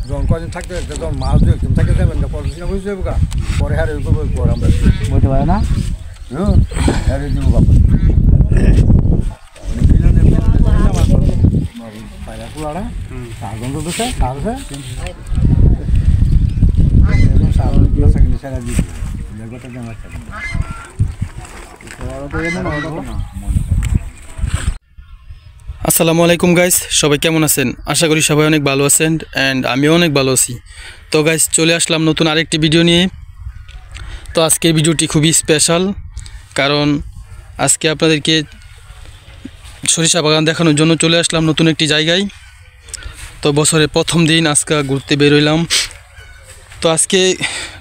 যখন কদিন থাকতে যখন মাছ দিয়ে একদম থাকে যাবেন পড়াশোনা বুঝতে যাবো গা পরে হারে পর আমরা বলতে পারে না হারে দিব বাবা পায়রা কুলাড়া সাগন তো দেশে সারছে সাগন দিয়ে সাগনি সারা দিয়ে দেখতে জানা আছে আসসালামু আলাইকুম গাইস, সবাই কেমন আছেন? আশা করি সবাই অনেক ভালো আছেন অ্যান্ড আমিও অনেক ভালো আছি। তো গাইস, চলে আসলাম নতুন আরেকটি ভিডিও নিয়ে। তো আজকের ভিডিওটি খুবই স্পেশাল, কারণ আজকে আপনাদেরকে সরিষা বাগান দেখানোর জন্য চলে আসলাম নতুন একটি জায়গায়। তো বছরের প্রথম দিন আজকে ঘুরতে বেরোইলাম। তো আজকে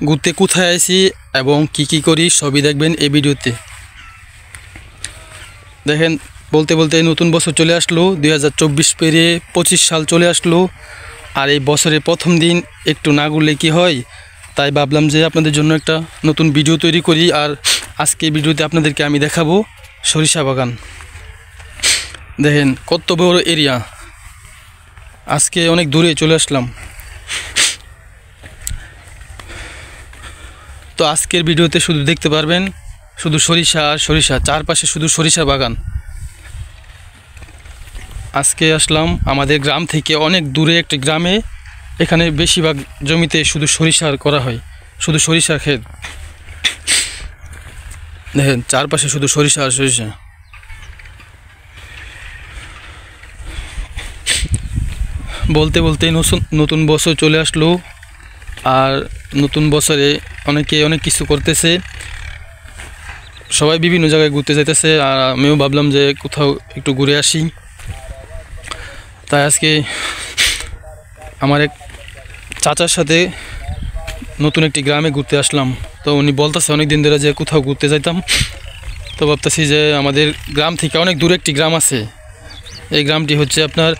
ঘুরতে কোথায় আসি এবং কি করি সবই দেখবেন এই ভিডিওতে। দেখেন, বলতে বলতে নতুন বছর চলে আসলো, 2024 পেরিয়ে 25 সাল চলে আসলো। আর এই বছরের প্রথম দিন একটু না ঘুরলে কি হয়, তাই ভাবলাম যে আপনাদের জন্য একটা নতুন ভিডিও তৈরি করি। আর আজকে ভিডিওতে আপনাদেরকে আমি দেখাবো সরিষা বাগান। দেখেন কত বড় এরিয়া, আজকে অনেক দূরে চলে আসলাম। তো আজকের ভিডিওতে শুধু দেখতে পারবেন শুধু সরিষা আর সরিষা, চারপাশে শুধু সরিষা বাগান। আজকে আসলাম আমাদের গ্রাম থেকে অনেক দূরে একটি গ্রামে, এখানে বেশিরভাগ জমিতে শুধু সরিষা করা হয়, শুধু সরিষা ক্ষেত। দেখেন চারপাশে শুধু সরিষা আর সরিষা। বলতে বলতে নতুন বছর চলে আসলো, আর নতুন বছরে অনেকে অনেক কিছু করতেছে, সবাই বিভিন্ন জায়গায় ঘুরতে যাইতেছে। আর আমিও ভাবলাম যে কোথাও একটু ঘুরে আসি। তাই আজকে আমার এক চাচার সাথে নতুন একটি গ্রামে ঘুরতে আসলাম। তো উনি বলতেছে অনেক দিন ধরে যে কোথাও ঘুরতে যাইতাম। তো ভাবতেছি যে আমাদের গ্রাম থেকে অনেক দূরে একটি গ্রাম আছে। এই গ্রামটি হচ্ছে আপনার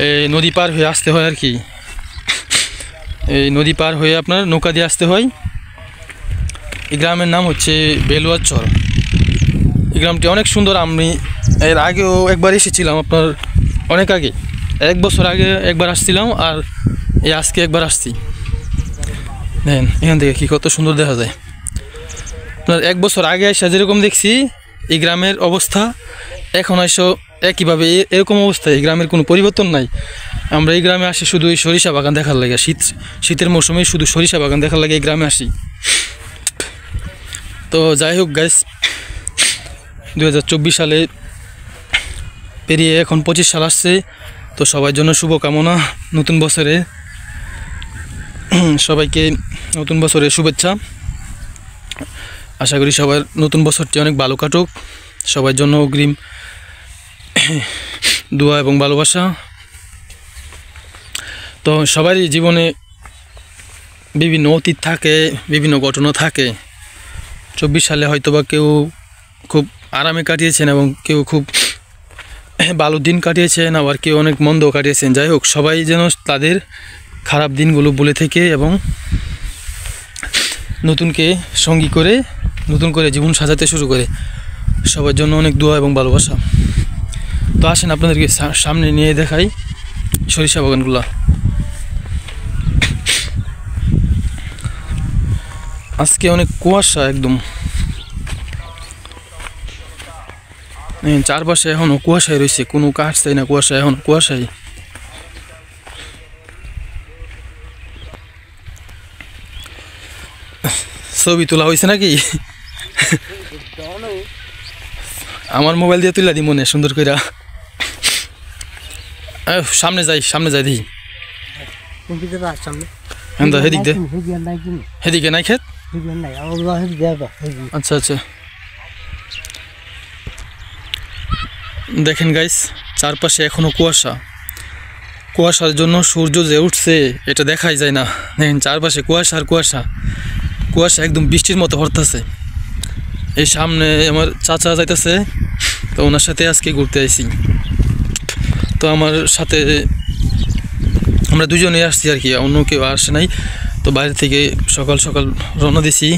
এই নদী পার হয়ে আসতে হয় আর কি। এই নদী পার হয়ে আপনার নৌকা দিয়ে আসতে হয়। এই গ্রামের নাম হচ্ছে বেলুয়ারচর। এই গ্রামটি অনেক সুন্দর। আমি এর আগেও একবার এসেছিলাম, আপনার অনেক আগে, 1 বছর আগে একবার আসছিলাম, আর এই আজকে একবার আসছি। দেখেন এখান থেকে কি কত সুন্দর দেখা যায়। আপনার 1 বছর আগে এসে যেরকম দেখছি এই গ্রামের অবস্থা, এখন এসে একইভাবে এরকম অবস্থা। এই গ্রামের কোনো পরিবর্তন নাই। আমরা এই গ্রামে আসি শুধু এই সরিষা বাগান দেখার লাগে। শীতের মৌসুমে শুধু সরিষা বাগান দেখার লাগে এই গ্রামে আসি। তো যাই হোক গাইস, 2024 সালে পেরিয়ে এখন 25 সাল আসছে। তো সবার জন্য শুভকামনা নতুন বছরে। সবাইকে নতুন বছরের শুভেচ্ছা। আশা করি সবার নতুন বছরটি অনেক ভালো কাটুক। সবার জন্য অগ্রিম দোয়া এবং ভালোবাসা। তো সবারই জীবনে বিভিন্ন অতীত থাকে, বিভিন্ন ঘটনা থাকে। 24 সালে হয়তোবা কেউ খুব আরামে কাটিয়েছেন এবং কেউ খুব ভালো দিন কাটিয়েছেন, আবার কেউ অনেক মন্দ কাটিয়েছেন। যাই হোক, সবাই যেন তাদের খারাপ দিনগুলো ভুলে থেকে এবং নতুনকে সঙ্গী করে নতুন করে জীবন সাজাতে শুরু করে। সবার জন্য অনেক দোয়া এবং ভালোবাসা। তো আসেন আপনাদেরকে সামনে নিয়ে দেখাই সরিষা বাগানগুলা। আজকে অনেক কুয়াশা, একদম চারপাশে এখনো কুয়াশায় রয়েছে, কোনো কাটছে না কুয়াশা, এখন কুয়াশায়। ছবি তোলা হয়েছে নাকি? আমার মোবাইল দিয়ে তুলা দি মনে সুন্দর করে। সামনে যাই দেখি। হেদিকে নাই ক্ষেত? আচ্ছা আচ্ছা। দেখেন গাইস, চারপাশে এখনো কুয়াশা। কুয়াশার জন্য সূর্য যে উঠছে এটা দেখাই যায় না। দেখেন চারপাশে কুয়াশা আর কুয়াশা, কুয়াশা একদম বৃষ্টির মতো হরতেছে। এই সামনে আমার চাচা যাইতেছে, তো ওনার সাথে আজকে ঘুরতে আইছি। তো আমার সাথে আমরা দুজনেই আসছি আর কি, অন্য কেউ আসে নাই। তো বাইরে থেকে সকাল সকাল রওনা দিছি,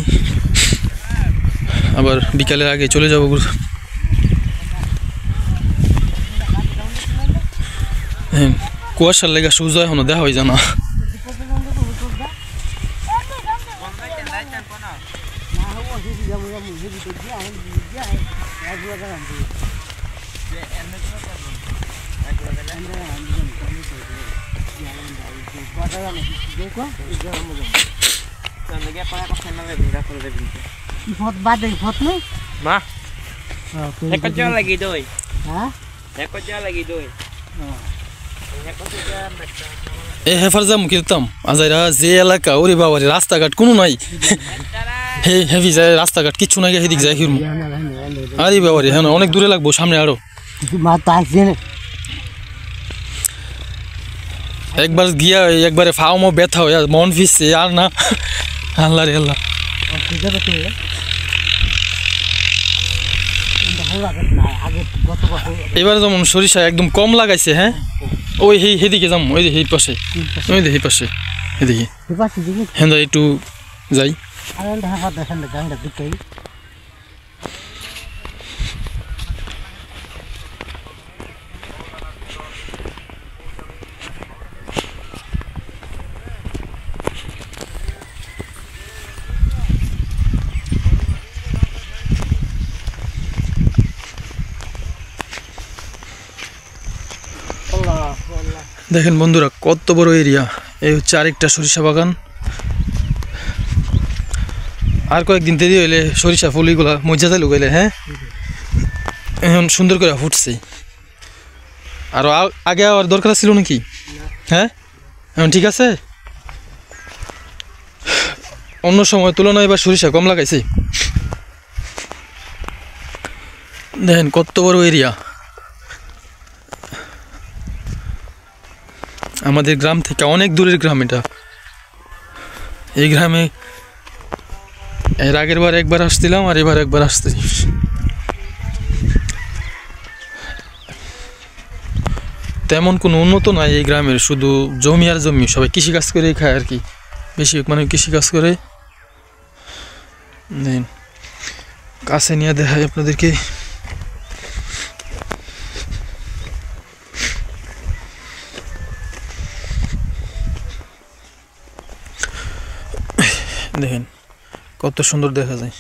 আবার বিকালের আগে চলে যাব। কুয়াশার লেগে সূর্য এখনো দেখা হয় জানা। Ma, ekor jalan lagi doi. Hah? Ekor jalan lagi doi. এ হেফারজাম কিরতাম আজাইরা যে এলাকা ওরে বাবারে রাস্তাঘাট কোনো নাই হে হেভি যায় রাস্তাঘাট কিচ্ছু নাই হেদিক যায় হিরমু আরে বাবারে হ্যাঁ অনেক দূরে লাগবো সামনে আরো একবার গিয়া একবারে ফাউমো ব্যথা হয়ে মন ফিসছে আর না আল্লাহ রে আল্লাহ এবারে যেমন সরিষা একদম কম লাগাইছে হ্যাঁ ওই হেদিকে যাম ওই এই পাশে ওই এই পাশে এদিকে হ্যাঁ একটু যাই দেখেন বন্ধুরা কত বড় এরিয়া এই হচ্ছে আরেকটা সরিষা বাগান আর কয়েকদিন দেরি হইলে সরিষা ফুলগুলা মজ্জা লুকাইলে হ্যাঁ এখন সুন্দর করে ফুটছে আর আগে আর দরকার ছিল নাকি হ্যাঁ এখন ঠিক আছে অন্য সময় তুলনায় এবার সরিষা কম লাগাইছে দেখেন কত বড় এরিয়া আমাদের গ্রাম থেকে অনেক দূরের গ্রাম এটা এই গ্রামে এর আগের বার একবার আসছিলাম আর এবার একবার আসছি তেমন কোনো উন্নত নাই এই গ্রামের শুধু জমি আর জমি সবাই কৃষিকাজ করেই খায় আর কি বেশি মানে কৃষিকাজ করে কাছে নিয়ে দেখাই আপনাদেরকে দেখেন কত সুন্দর দেখা যায়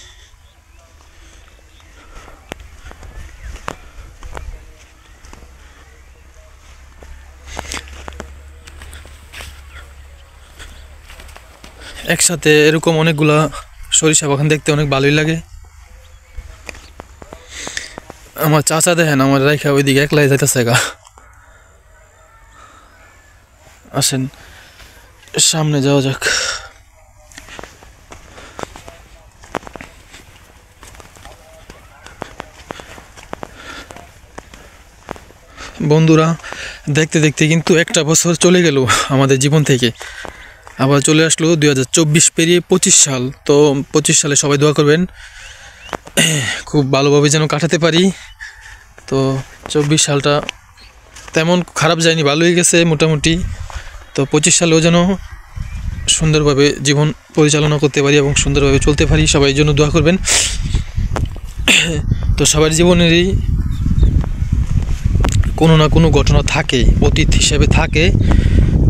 একসাথে এরকম অনেকগুলা সরিষা বাগান দেখতে অনেক ভালোই লাগে আমার চাচা দেখেন আমার রাইখা ওইদিকে একলাই যাইতেছে গা আসেন সামনে যাওয়া যাক বন্ধুরা দেখতে দেখতে কিন্তু একটা বছর চলে গেল আমাদের জীবন থেকে আবার চলে আসলো 2024 পেরিয়ে 25 সাল তো 25 সালে সবাই দোয়া করবেন খুব ভালোভাবে যেন কাটাতে পারি তো 24 সালটা তেমন খারাপ যায়নি ভালোই গেছে মোটামুটি তো 25 সালেও যেন সুন্দরভাবে জীবন পরিচালনা করতে পারি এবং সুন্দরভাবে চলতে পারি সবাই জন্য দোয়া করবেন তো সবার জীবনেরই কোনো না কোনো ঘটনা থাকে অতীত হিসেবে থাকে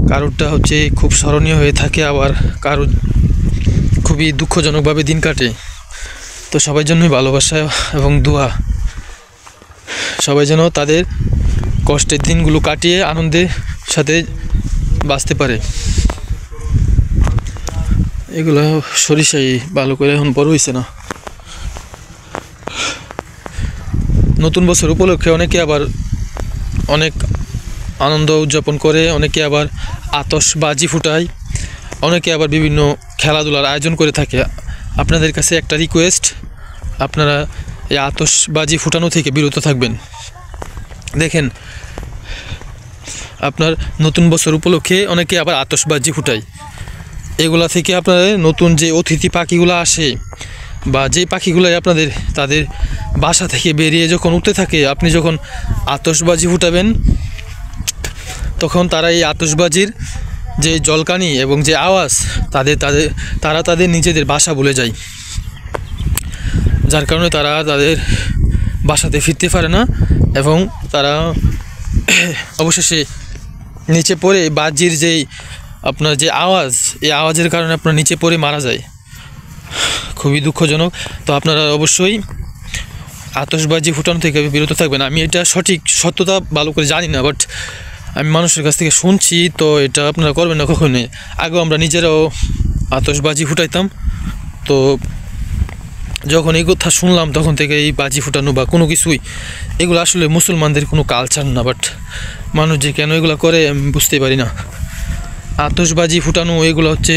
কারোরটা হচ্ছে খুব স্মরণীয় হয়ে থাকে আবার কারোর খুবই দুঃখজনকভাবে দিন কাটে তো সবার জন্যই ভালোবাসা এবং দোয়া সবাই যেন তাদের কষ্টের দিনগুলো কাটিয়ে আনন্দের সাথে বাঁচতে পারে এগুলো সরিষাই ভালো করে এখন বড় হয়েছে না নতুন বছর উপলক্ষে অনেকে আবার অনেক আনন্দ উদযাপন করে অনেকে আবার আতশবাজি ফুটায় অনেকে আবার বিভিন্ন খেলাধুলার আয়োজন করে থাকে আপনাদের কাছে একটা রিকোয়েস্ট আপনারা এই আতশবাজি ফুটানো থেকে বিরত থাকবেন দেখেন আপনার নতুন বছর উপলক্ষে অনেকে আবার আতশবাজি ফুটায় এগুলা থেকে আপনাদের নতুন যে অতিথি পাখিগুলো আসে বা যে পাখিগুলাই আপনাদের তাদের বাসা থেকে বেরিয়ে যখন উঠতে থাকে আপনি যখন আতশবাজি ফুটাবেন তখন তারা এই আতশবাজির যে জলকানি এবং যে আওয়াজ তারা তাদের নিজেদের বাসা ভুলে যায় যার কারণে তারা তাদের বাসাতে ফিরতে পারে না এবং তারা অবশেষে নিচে পড়ে বাজির যেই আপনার যে আওয়াজ এই আওয়াজের কারণে আপনার নিচে পড়ে মারা যায় খুবই দুঃখজনক তো আপনারা অবশ্যই আতশবাজি ফুটানো থেকে বিরত থাকবেন আমি এটা সঠিক সত্যতা ভালো করে জানি না বাট আমি মানুষের কাছ থেকে শুনছি, তো এটা আপনারা করবেন না কখনোই। আগেও আমরা নিজেরাও আতশবাজি ফুটাইতাম, তো যখন এই কথা শুনলাম তখন থেকে এই বাজি ফুটানো বা কোনো কিছুই, এগুলো আসলে মুসলমানদের কোনো কালচার না। বাট মানুষ যে কেন এগুলো করে আমি বুঝতে পারি না। আতশবাজি ফুটানো এগুলো হচ্ছে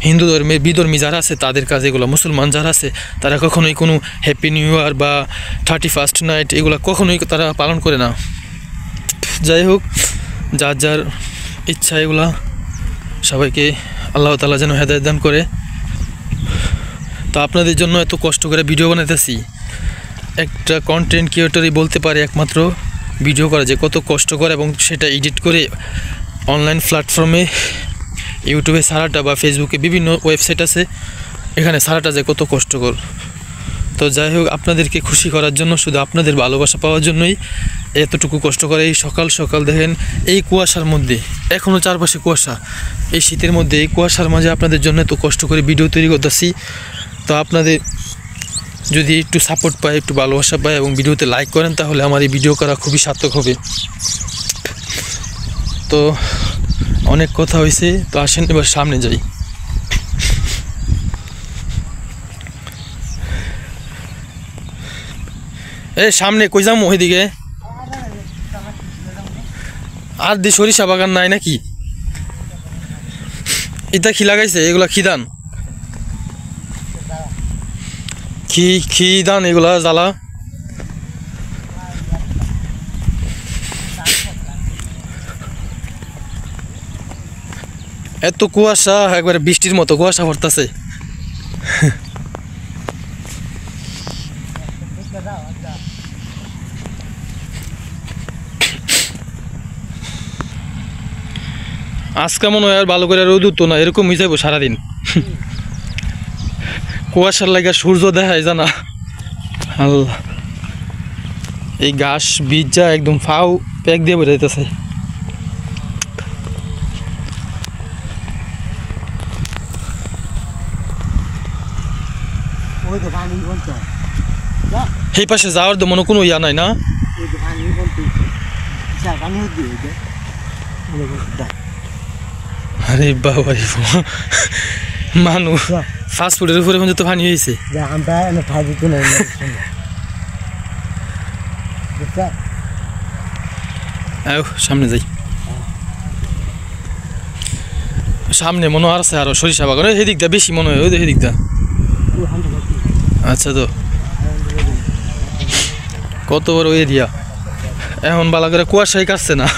হিন্দু ধর্মের বিধর্মী যারা আছে তাদের কাজ এগুলো। মুসলমান যারা আছে তারা কখনোই কোনো হ্যাপি নিউ ইয়ার বা 31st নাইট এগুলো কখনোই তারা পালন করে না। যাই হোক, যার যার ইচ্ছা এগুলা, সবাইকে আল্লাহ তাআলা যেন হেদায়েত দান করে। তো আপনাদের জন্য এত কষ্ট করে ভিডিও বানাইতেছি। একটা কন্টেন্ট ক্রিয়েটরই বলতে পারে একমাত্র ভিডিও করা যে কত কষ্ট করে, এবং সেটা এডিট করে অনলাইন প্ল্যাটফর্মে ইউটিউবে ছাড়াটা বা ফেসবুকে বিভিন্ন ওয়েবসাইট আছে এখানে ছাড়াটা যে কত কষ্টকর। তো যাই হোক, আপনাদেরকে খুশি করার জন্য, শুধু আপনাদের ভালোবাসা পাওয়ার জন্যই এতটুকু কষ্ট করে। এই সকাল সকাল দেখেন এই কুয়াশার মধ্যে, এখনও চারপাশে কুয়াশা, এই শীতের মধ্যে এই কুয়াশার মাঝে আপনাদের জন্য এত কষ্ট করে ভিডিও তৈরি করতেছি। তো আপনাদের যদি একটু সাপোর্ট পায়, একটু ভালোবাসা পায় এবং ভিডিওতে লাইক করেন, তাহলে আমার এই ভিডিও করা খুবই সার্থক হবে। তো অনেক কথা হয়েছে, তো আসেন এবার সামনে যাই। সামনে কই যাম ওইদিকে? আর দি সরিষা বাগান নাই নাকি? এটা কি লাগাইছে? এগুলা কি ধান? কি ধান এগুলা? জ্বালা এত কুয়াশা, একবারে বৃষ্টির মতো কুয়াশা পড়তেছে। আজকে মনে হয় আর ভালো করে রোদ উঠতো না, এরকমই যাবো সারাদিন। কুয়াশার লাগে সূর্য দেখায় জানা। আল্লাহ, এই ঘাস বীজা একদম ফাও প্যাক দিয়ে বেড়ে যেতেছে। সেই পাশে যাওয়ার তো মনে কোনো ইয়া নাই না? আরে বাবা, মানুষ ফাস্ট ফুডের উপরে এখন তো পানি হয়েছে। সামনে যাই, সামনে মনে হয় আছে আরো সরিষা বাগান, ওই দিকটা বেশি মনে হয়, ওই দিকটা। আচ্ছা, তো কত বড় এরিয়া, এখন বালা করে কুয়াশাই কাটছে না।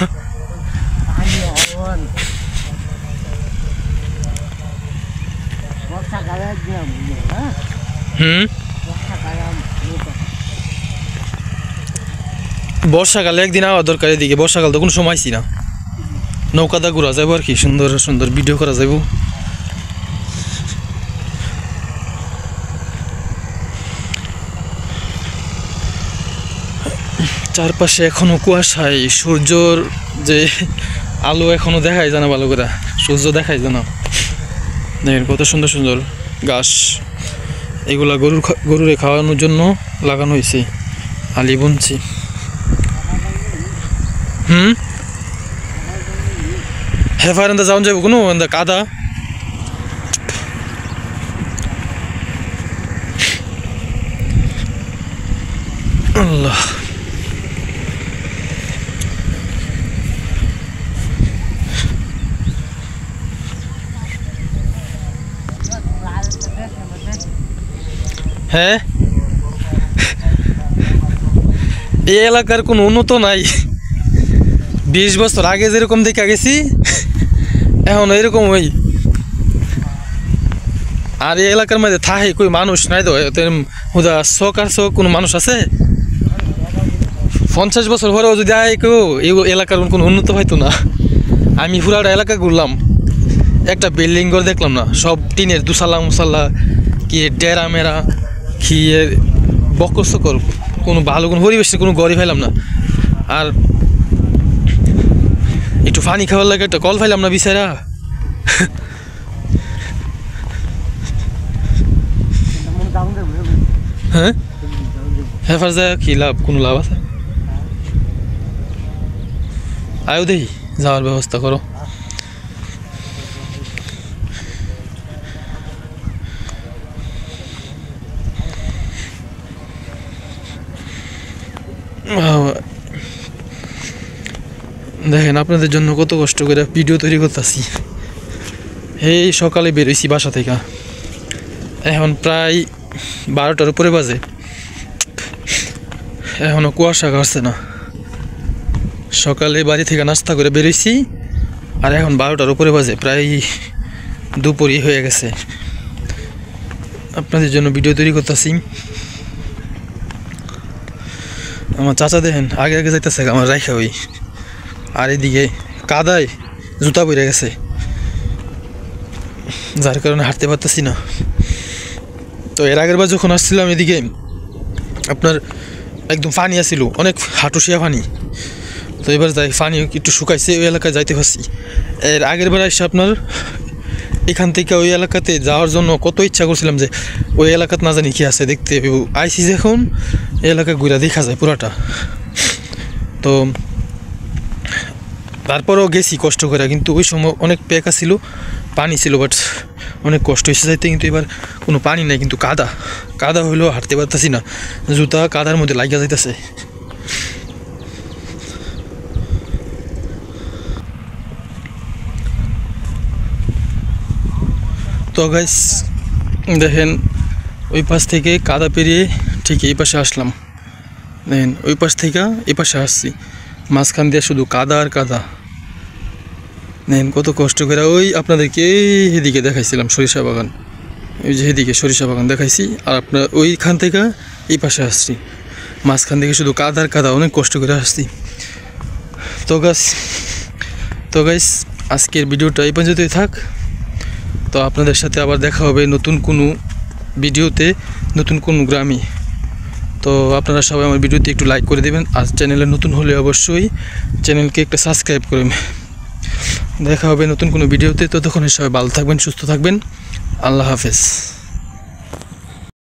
বর্ষাকালে একদিন আওয়া দরকার এদিকে, বর্ষাকাল তো কোনো সময় ছি না। নৌকাদা ঘোরা যাবো আর কি, সুন্দর সুন্দর ভিডিও করা যাবো। চারপাশে এখনো কুয়াশায়, সূর্যর যে আলো এখনো দেখায় জানা ভালো করে, সূর্য দেখায় জানা। দেখেন কত সুন্দর সুন্দর ঘাস, এগুলা গরুরে খাওয়ানোর জন্য লাগানো হয়েছে। আলি বুনছি। হেফার এন্দা যাওয়া যাবো কোনো এন্দা কাদা। আল্লাহ, হ্যাঁ, এই এলাকার কোনো উন্নত নাই। 20 বছর আগে যেরকম দেখে গেছি এখন এরকম ওই। আর এই এলাকার মধ্যে থাহে কই মানুষ নাই তো, হুদা শখ আর শখ কোনো মানুষ আছে? 50 বছর পরেও যদি আয় কেউ, এই এলাকার কোনো উন্নত হয়তো না। আমি পুরাটা এলাকা ঘুরলাম, একটা বিল্ডিং ঘর দেখলাম না, সব টিনের দুসালা মুসাল্লা, কি ডেরা মেরা, কি বকর, কোনো ভালো কোনো পরিবেশে কোনো গড়ি পাইলাম না। আর একটু পানি খাওয়ার লাগে একটা কল পাইলাম না বিচারা। হ্যাঁ, হেফার যায় কি লাভ? কোনো লাভ আছে? আয়ো দেখি যাওয়ার ব্যবস্থা করো। দেখেন আপনাদের জন্য কত কষ্ট করে ভিডিও তৈরি করতেছি। এই সকালে বেরোইছি বাসা থেকে, এখন প্রায় 12টার উপরে বাজে, এখনও কুয়াশা কাটছে না। সকালে বাড়ি থেকে নাস্তা করে বেরোইছি আর এখন 12টার উপরে বাজে, প্রায় দুপুরই হয়ে গেছে। আপনাদের জন্য ভিডিও তৈরি করতেছি। আমার চাচা দেখেন আগে আগে যাইতেছে আমার রাইখা ওই, আর এদিকে কাদায় জুতা পরে গেছে, যার কারণে হাঁটতে পারতেছি না। তো এর আগের বার যখন আসছিলাম এদিকে আপনার একদম পানি আসছিল, অনেক হাঁটুসিয়া পানি। তো এবার যাই পানি একটু শুকাইছে, ওই এলাকায় যাইতে পারছি। এর আগের বার এসে আপনার এখান থেকে ওই এলাকাতে যাওয়ার জন্য কত ইচ্ছা করছিলাম যে ওই এলাকাতে না জানি কি আছে দেখতে। আইসি যখন এই এলাকা ঘুরা দেখা যায় পুরাটা। তো তারপরেও গেছি কষ্ট করে, কিন্তু ওই সময় অনেক পেকা ছিল, পানি ছিল, বাট অনেক কষ্ট হয়েছে যাইতে। কিন্তু এবার কোনো পানি নাই, কিন্তু কাদা কাদা হইলেও হাঁটতে পারতেছি না, জুতা কাদার মধ্যে লাগিয়া যাইতেছে। তো গাইস দেখেন ওই পাশ থেকে কাদা পেরিয়ে ঠিক এই পাশে আসলাম। দেখেন ওই পাশ থেকে এই পাশে আসছি, মাঝখান দিয়ে শুধু কাদা আর কাদা। দেখেন কত কষ্ট করে। ওই আপনাদেরকে এদিকে দেখাইছিলাম সরিষা বাগান, ওই যে এদিকে সরিষা বাগান দেখাইছি, আর আপনার ওইখান থেকে এই পাশে আসছি, মাঝখান থেকে শুধু কাদা আর কাদা, অনেক কষ্ট করে আসছি। তো গাইস আজকের ভিডিওটা এই পর্যন্তই থাক। তো আপনাদের সাথে আবার দেখা হবে নতুন কোনো ভিডিওতে, নতুন কোনো গ্রামে। তো আপনারা সবাই আমার ভিডিওতে একটু লাইক করে দেবেন, আর চ্যানেলে নতুন হলে অবশ্যই চ্যানেলকে একটা সাবস্ক্রাইব করবেন। দেখা হবে নতুন কোনো ভিডিওতে। ততক্ষণে সবাই ভালো থাকবেন, সুস্থ থাকবেন। আল্লাহ হাফেজ।